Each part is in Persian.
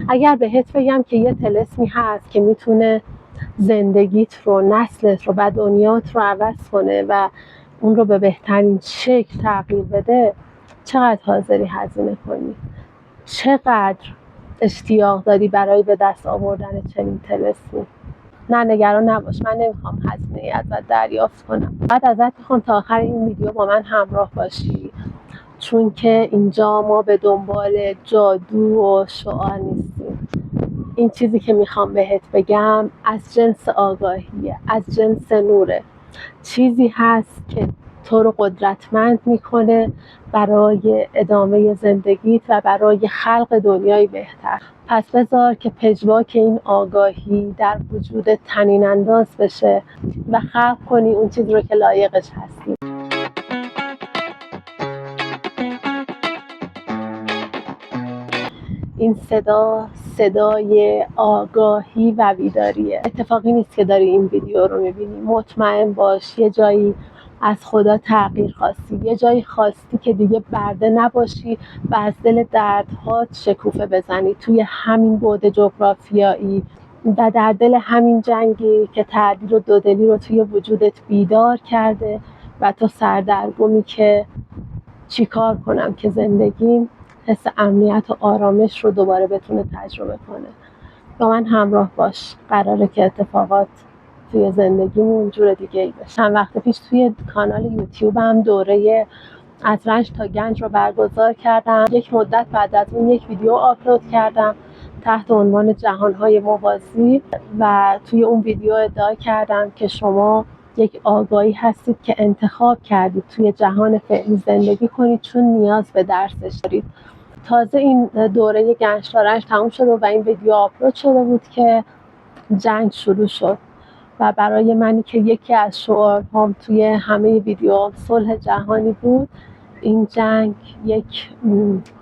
اگر بهت بگم که یه طلسمی هست که میتونه زندگیت رو، نسلت رو و دنیات رو عوض کنه و اون رو به بهترین شکل تغییر بده، چقدر حاضری هزینه کنی؟ چقدر اشتیاق داری برای به دست آوردن چنین طلسمی؟ نه نگران نباش، من نمیخوام هزینه‌ای ازت دریافت کنم. بعد ازت میخوام تا آخر این ویدیو با من همراه باشی، چون که اینجا ما به دنبال جادو و شعار نیستیم. این چیزی که میخوام بهت بگم از جنس آگاهیه، از جنس نوره. چیزی هست که تو رو قدرتمند میکنه برای ادامه زندگیت و برای خلق دنیای بهتر. پس بذار که پژواک این آگاهی در وجودت طنین انداز بشه و خلق کنی اون چیزی رو که لایقش هستی. این صدای آگاهی و بیداریه. اتفاقی نیست که داری این ویدیو رو میبینی. مطمئن باش یه جایی از خدا تغییر خواستی، یه جایی خواستی که دیگه برده نباشی و از دل دردهات شکوفه بزنی توی همین بعد جغرافیایی و در دل همین جنگی که تعدیل و دودلی رو توی وجودت بیدار کرده و تو سردرگمی که چیکار کنم که زندگیم حس امنیت و آرامش رو دوباره بتونه تجربه کنه. با من همراه باش، قراره که اتفاقات توی زندگیمون جور دیگه ای بشه. چند وقت پیش توی کانال یوتیوبم دوره از رنج تا گنج رو برگزار کردم. یک مدت بعد از اون یک ویدیو آپلود کردم تحت عنوان جهانهای موازی و توی اون ویدیو ادعا کردم که شما یک آگاهی هستید که انتخاب کردید توی جهان فعلی زندگی کنید چون نیاز به درسش دارید. تازه این دوره گنج تا رنج تموم شده و این ویدیو آپلود شده بود که جنگ شروع شد و برای منی که یکی از شعارهام توی همه ویدیوام صلح جهانی بود، این جنگ یک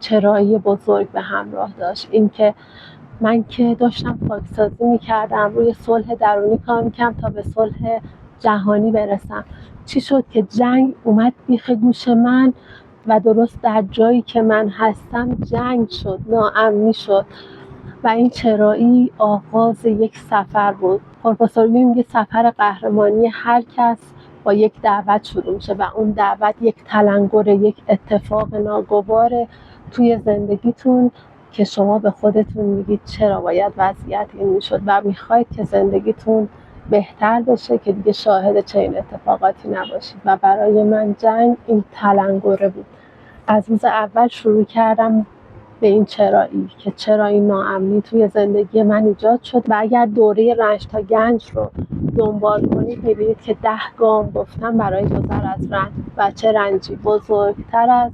چرایی بزرگ به همراه داشت. اینکه من که داشتم پاکسازی میکردم، روی صلح درونی کار میکردم تا به صلح جهانی برسم. چی شد که جنگ اومد بیخ گوش من و درست در جایی که من هستم جنگ شد، ناامنی شد و این چرایی آغاز یک سفر بود. پروفسور یونگ میگه سفر قهرمانی هر کس با یک دعوت شروع میشه و اون دعوت یک تلنگر، یک اتفاق ناگوار توی زندگیتون که شما به خودتون میگید چرا باید وضعیت این میشد و میخواید که زندگیتون بهتر بشه که دیگه شاهد چنین اتفاقاتی نباشید. و برای من جنگ این تلنگره بود. از روز اول شروع کردم به این چرایی که چرا این ناامنی توی زندگی من ایجاد شد و اگر دوره رنج تا گنج رو دنبال کنید میبینید که 10 گام گفتم برای گذر از رنج و چه رنجی بزرگتر از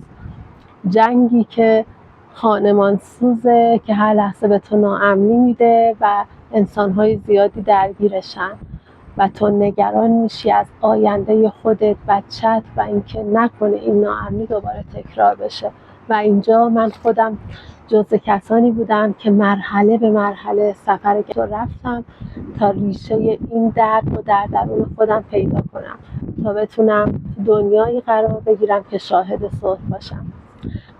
جنگی که خانمانسوزه که هر لحظه به تو ناامنی میده و انسانهای زیادی درگیرشن و تو نگران میشی از آینده خودت، بچت و اینکه نکنه این ناامنی دوباره تکرار بشه. و اینجا من خودم جزو کسانی بودم که مرحله به مرحله سفر رو رفتم تا ریشه این درد رو در درون خودم پیدا کنم تا بتونم دنیایی قرار بگیرم که شاهد صلح باشم.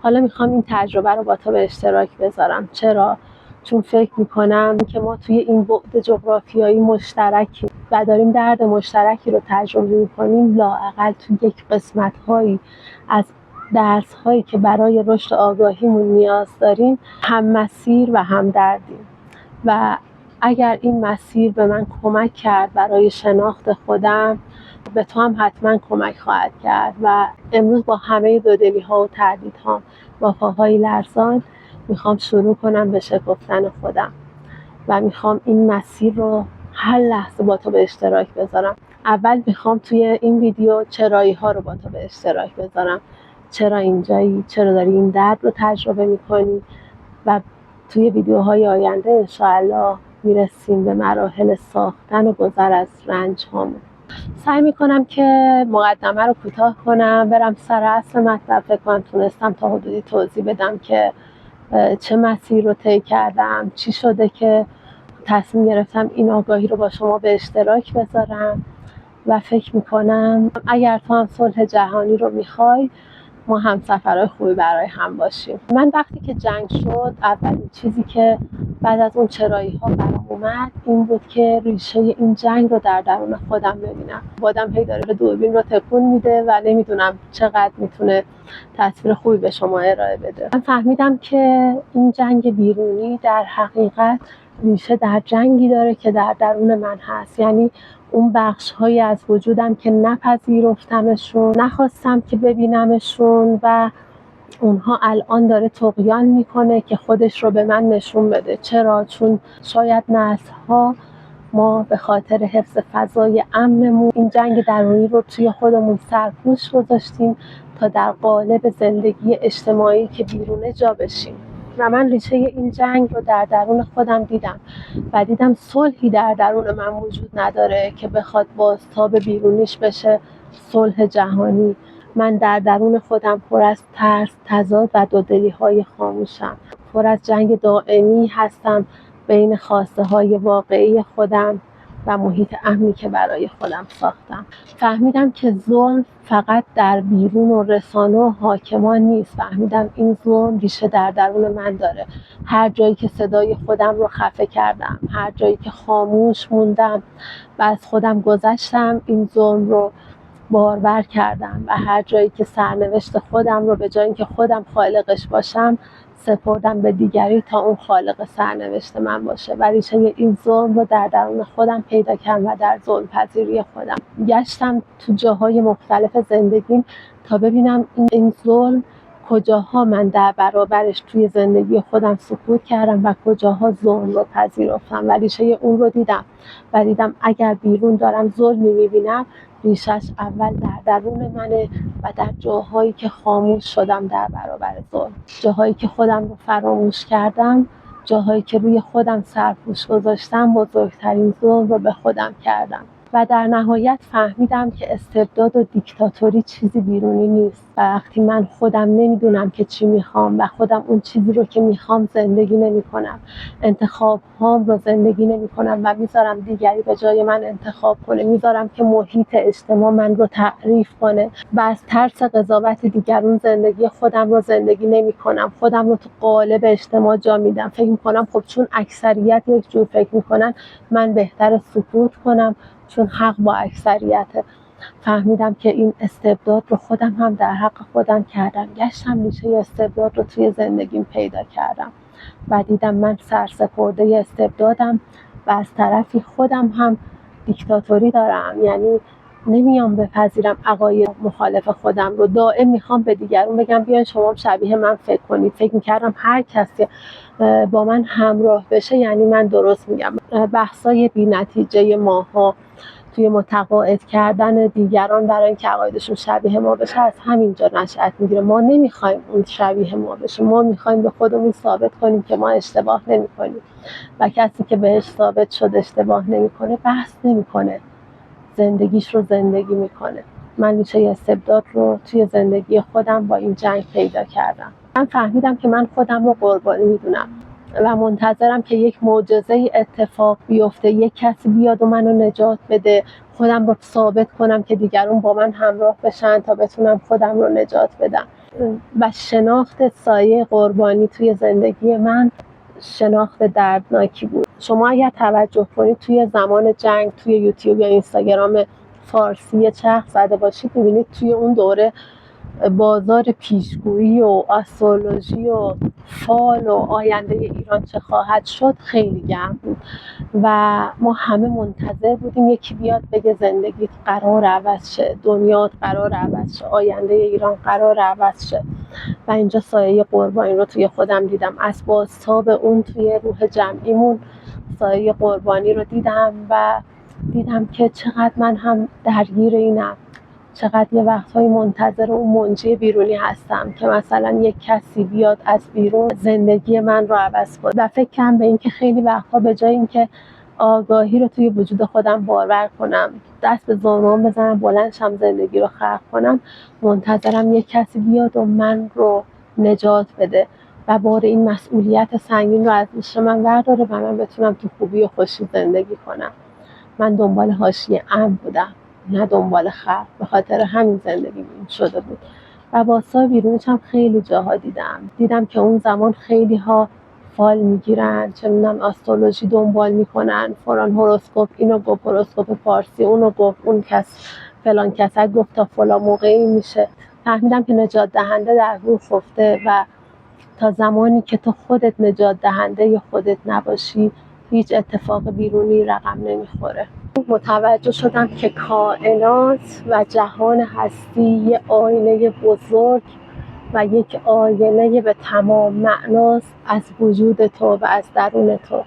حالا میخوام این تجربه رو با تو به اشتراک بذارم. چرا؟ چون فکر میکنم که ما توی این بعد جغرافیایی مشترکیم و داریم درد مشترکی رو تجربه میکنیم. لااقل توی یک قسمت هایی از درس هایی که برای رشد آگاهیمون نیاز داریم هم مسیر و هم دردیم و اگر این مسیر به من کمک کرد برای شناخت خودم، به تو هم حتما کمک خواهد کرد. و امروز با همه دودلی ها و تردید ها با پاهای لرزان میخوام شروع کنم به شکفتن خودم و میخوام این مسیر رو هر لحظه با تو به اشتراک بذارم. اول میخوام توی این ویدیو چرایی ها رو با تو به اشتراک بذارم. چرا اینجایی؟ چرا داری این درد رو تجربه میکنی؟ و توی ویدیوهای آینده انشاءالله میرسیم به مراحل ساختن و گذر از رنج هامون. سعی میکنم که مقدمه رو کوتاه کنم، برم سر اصل مطلب. فکر کنم تونستم تا حدودی توضیح بدم که چه مسیر رو طی کردم، چی شده که تصمیم گرفتم این آگاهی رو با شما به اشتراک بذارم. و فکر میکنم اگر تو هم صلح جهانی رو میخوای ما همسفرهای خوبی برای هم باشیم. من وقتی که جنگ شد اولین چیزی که بعد از اون چرایی ها برام اومد این بود که ریشه این جنگ رو در درون خودم ببینم. آدم هی داره دوربین رو تکون میده و نمیدونم چقدر میتونه تصویر خوبی به شما ارائه بده. من فهمیدم که این جنگ بیرونی در حقیقت ریشه در جنگی داره که در درون من هست. یعنی اون بخش هایی از وجودم که نپذیرفتمشون، نخواستم که ببینمشون و اونها الان داره طغیان میکنه که خودش رو به من نشون بده. چرا؟ چون شاید نسل‌ها ما به خاطر حفظ فضای امنمون این جنگ درونی رو توی خودمون سرپوش گذاشتیم تا در قالب زندگی اجتماعی که بیرونه جا بشیم. و من ریشه این جنگ رو در درون خودم دیدم و دیدم صلحی در درون من وجود نداره که بخواد بازتاب بیرونیش بشه صلح جهانی. من در درون خودم پر از ترس، تضاد و دودلی های خاموشم. پر از جنگ دائمی هستم بین خواسته های واقعی خودم و محیط امنی که برای خودم ساختم. فهمیدم که ظلم فقط در بیرون و رسانه و حاکمان نیست. فهمیدم این ظلم ریشه در درون من داره. هر جایی که صدای خودم رو خفه کردم، هر جایی که خاموش موندم و از خودم گذشتم، این ظلم رو بارور کردم و هر جایی که سرنوشت خودم رو به جای اینکه خودم خالقش باشم سپردم به دیگری تا اون خالق سرنوشت من باشه. و ریشه این ظلم رو در درون خودم پیدا کردم و در ظلم پذیری خودم گشتم تو جاهای مختلف زندگیم تا ببینم این ظلم کجاها من در برابرش توی زندگی خودم سکوت کردم و کجاها ظلم رو پذیرفتم و ریشه اون رو دیدم و دیدم اگر بیرون دارم ظلمی میبینم ریشش اول در درون منه و در جاهایی که خاموش شدم در برابر ظلم، جاهایی که خودم رو فراموش کردم، جاهایی که روی خودم سرپوش گذاشتم، بزرگترین ظلم رو به خودم کردم. و در نهایت فهمیدم که استبداد و دیکتاتوری چیزی بیرونی نیست و وقتی من خودم نمیدونم که چی میخوام و خودم اون چیزی رو که میخوام زندگی نمی کنم، انتخاب هام رو زندگی نمی کنم و میذارم دیگری به جای من انتخاب کنه، میذارم که محیط اجتماع من رو تعریف کنه و از ترس قضاوت دیگرون زندگی خودم رو زندگی نمی کنم، خودم رو تو قالب اجتماع جا میدم. فکر میکنم خب چون اکثریت یک جور فکر میکنن من بهتر سکوت کنم چون حق با اکثریته. فهمیدم که این استبداد رو خودم هم در حق خودم کردم. گشتم ریشه استبداد رو توی زندگیم پیدا کردم و دیدم من سرسپرده استبدادم و از طرفی خودم هم دیکتاتوری دارم. یعنی نمیام بپذیرم عقاید مخالف خودم رو. دائم میخوام به دیگرون بگم بیاین شما شبیه من فکر کنید. فکر میکردم هر کسی با من همراه بشه یعنی من درست میگم. بحثای بی نتیجه ماها توی متقاعد کردن دیگران برای اینکه عقایدشون شبیه ما بشه از همینجا نشأت میگیره. ما نمیخوایم اون شبیه ما بشه، ما میخوایم به خودمون ثابت کنیم که ما اشتباه نمیکنیم و کسی که بهش ثابت شد اشتباه نمیکنه بحث نمیکنه، زندگیش رو زندگی میکنه. من ریشه استبداد رو توی زندگی خودم با این جنگ پیدا کردم. من فهمیدم که من خودم رو قربانی میدونم و منتظرم که یک معجزه اتفاق بیفته، یک کسی بیاد و منو نجات بده، خودم رو ثابت کنم که دیگران با من همراه بشن تا بتونم خودم رو نجات بدم. و شناخت سایه قربانی توی زندگی من شناخت دردناکی بود. شما اگر توجه کنید توی زمان جنگ توی یوتیوب یا اینستاگرام فارسی چرخ زده باشید می‌بینید توی اون دوره بازار پیشگویی و آسترولوژی و فال و آینده ایران چه خواهد شد خیلی گرم بود و ما همه منتظر بودیم یکی بیاد بگه زندگیت قرار عوض شه، دنیات قرار عوض شه، آینده ایران قرار عوض شه. و اینجا سایه قربانی رو توی خودم دیدم. از بازتاب اون توی روح جمعیمون سایه قربانی رو دیدم و دیدم که چقدر من هم درگیر اینم، چقدر یه وقت‌های منتظر اون منجی بیرونی هستم که مثلا یک کسی بیاد از بیرون زندگی من رو عوض کنه. و فکر کنم به این که خیلی وقت‌ها به جای اینکه آگاهی رو توی وجود خودم بارور کنم، دست به زانوام بزنم بلندشم زندگی رو خلق کنم، منتظرم یک کسی بیاد و من رو نجات بده و بار این مسئولیت سنگین رو از دوش من برداره و من بتونم تو خوبی و خوشی زندگی کنم. من دنبال حاشیه امن بودم نه دنبال خلق. به خاطر همین زندگی این شده بود و واسای بیرونش هم خیلی جاها دیدم که اون زمان خیلی ها فال میگیرن، چه میدونم آسترولوژی دنبال میکنن، فلان هوروسکوپ اینو گفت، هوروسکوپ فارسی اونو گفت، اون کس فلان کس گفت تا فلان موقعی میشه. فهمیدم که نجات دهنده در روح خفته و تا زمانی که تو خودت نجات دهنده یا خودت نباشی هیچ اتفاق بیرونی رقم نمیخوره. متوجه شدم که کائنات و جهان هستی یه آینه بزرگ و یک آینه به تمام معناست از وجود تو و از درون تو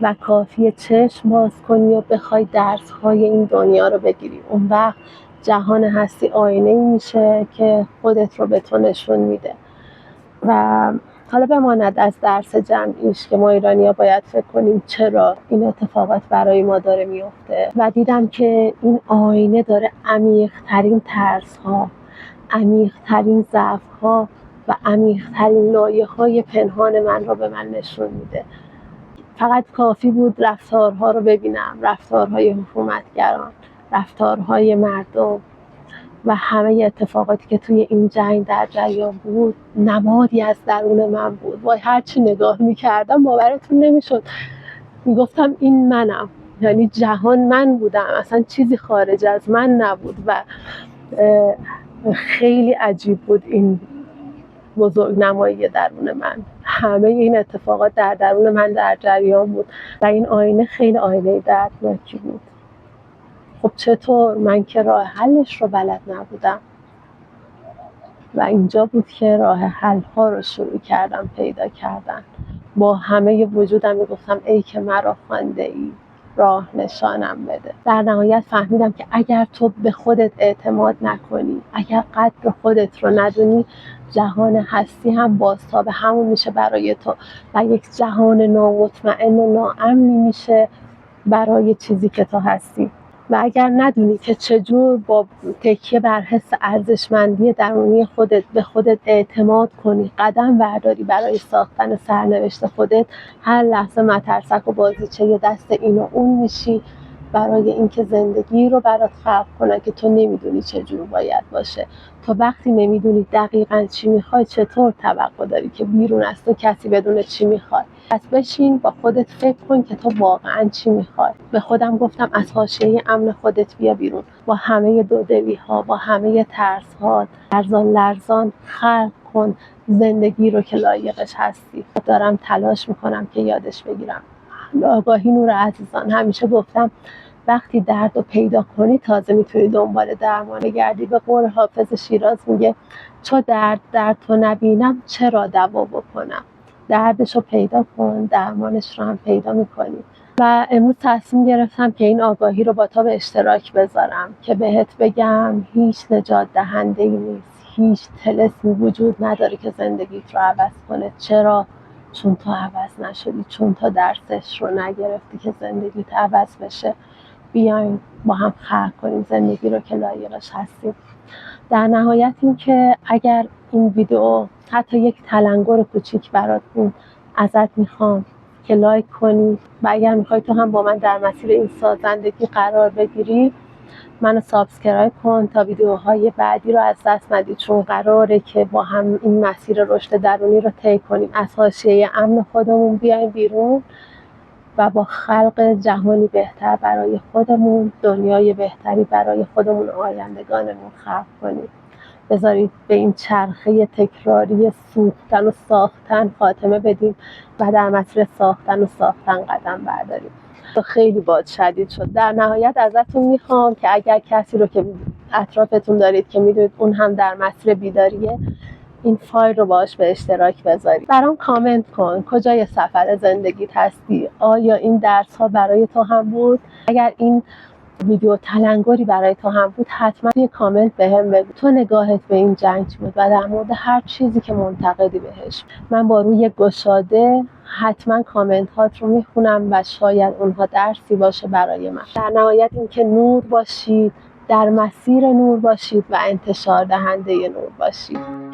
و کافیه چشم باز کنی و بخوای درس‌های این دنیا رو بگیری. اون وقت جهان هستی آینه‌ای میشه که خودت رو به تو نشون میده. و حالا بماند از درس جمعیش که ما ایرانی‌ها باید فکر کنیم چرا این اتفاقات برای ما داره میفته و دیدم که این آینه داره عمیق‌ترین ترس‌ها، عمیق‌ترین ضعف‌ها و عمیق‌ترین لایه‌های پنهان من رو به من نشون میده. فقط کافی بود رفتارها رو ببینم، رفتارهای حکومتگران، رفتارهای مردم و همه اتفاقاتی که توی این جنگ در جریان بود نمادی از درون من بود. وای هرچی نگاه میکردم باورتون نمیشد، میگفتم این منم، یعنی جهان من بودم، اصلا چیزی خارج از من نبود و خیلی عجیب بود این بزرگ نمایی درون من. همه این اتفاقات در درون من در جریان بود و این آینه خیلی آینه دردناکی بود. خب چطور؟ من که راه حلش رو بلد نبودم و اینجا بود که راه حل ها رو شروع کردم پیدا کردن. با همه وجودم میگفتم ای که مرا خوانده ای راه نشانم بده. در نهایت فهمیدم که اگر تو به خودت اعتماد نکنی، اگر قدر خودت رو ندونی، جهان هستی هم بازتاب همون میشه برای تو و یک جهان نامطمئن و ناامنی میشه برای چیزی که تو هستی. و اگر ندونی که چجور با تکیه بر حس ارزشمندی درونی خودت به خودت اعتماد کنی، قدم برداری برای ساختن سرنوشت خودت، هر لحظه مترسک و بازیچه دست این و اون میشی برای اینکه زندگی رو برات خلق کنن که تو نمیدونی چجور باید باشه. تو وقتی نمیدونی دقیقاً چی میخوای چطور توقع داری که بیرون از تو کسی بدونه چی میخوای؟ پس بشین با خودت فکر کن که تو واقعاً چی میخوای. به خودم گفتم از حاشیه امن خودت بیا بیرون، با همه دودلی ها، با همه ترس ها، لرزان لرزان خلق کن زندگی رو که لایقش هستی. دارم تلاش میکنم که یادش بگیرم. آگاهی نور عزیزان، همیشه گفتم وقتی درد رو پیدا کنی تازه میتونی دنبال درمان گردی. به قول حافظ شیراز میگه چو درد تو نبینم چرا دوا بکنم. دردش رو پیدا کن، درمانش رو هم پیدا میکنی. و امروز تصمیم گرفتم که این آگاهی رو با تو به اشتراک بذارم که بهت بگم هیچ نجات دهنده‌ای نیست، هیچ طلسمی وجود نداره که زندگیت رو عوض کنه. چرا؟ چون تو عوض نشدی، چون تو درسش رو نگرفتی که زندگیت عوض بشه. بیاین با هم خلق کنیم زندگی رو که لایقش هستیم. در نهایت این که اگر این ویدیو حتی یک تلنگر کوچیک برات بود، ازت میخوام که لایک کنی و اگر میخوای تو هم با من در مسیر این سازندگی قرار بگیری منو سابسکرایب کن تا ویدیوهای بعدی رو از دست ندی، چون قراره که با هم این مسیر رشد درونی رو طی کنیم، از حاشیه امن خودمون بیایم بیرون و با خلق جهانی بهتر برای خودمون، دنیای بهتری برای خودمون و آیندگانمون خلق کنیم. بذارید به این چرخه تکراری سوختن و ساختن خاتمه بدیم و در مسیر ساختن و ساختن قدم برداریم. خیلی باد شدید شد. در نهایت ازتون میخوام که اگر کسی رو که اطرافتون دارید که میدونید اون هم در مسیر بیداریه، این فایل رو باهاش به اشتراک بذارید. برام کامنت کن کجای سفر زندگیت هستی؟ آیا این درس ها برای تو هم بود؟ اگر این ویدیو تلنگری برای تو هم بود حتما یه کامنت بهم بگو تو نگاهت به این جنگ چی بود و در مورد هر چیزی که منتقدی بهش. من با روی گشاده حتما کامنت هات رو میخونم و شاید اونها درسی باشه برای من. در نهایت این که نور باشید، در مسیر نور باشید و انتشار دهنده نور باشید.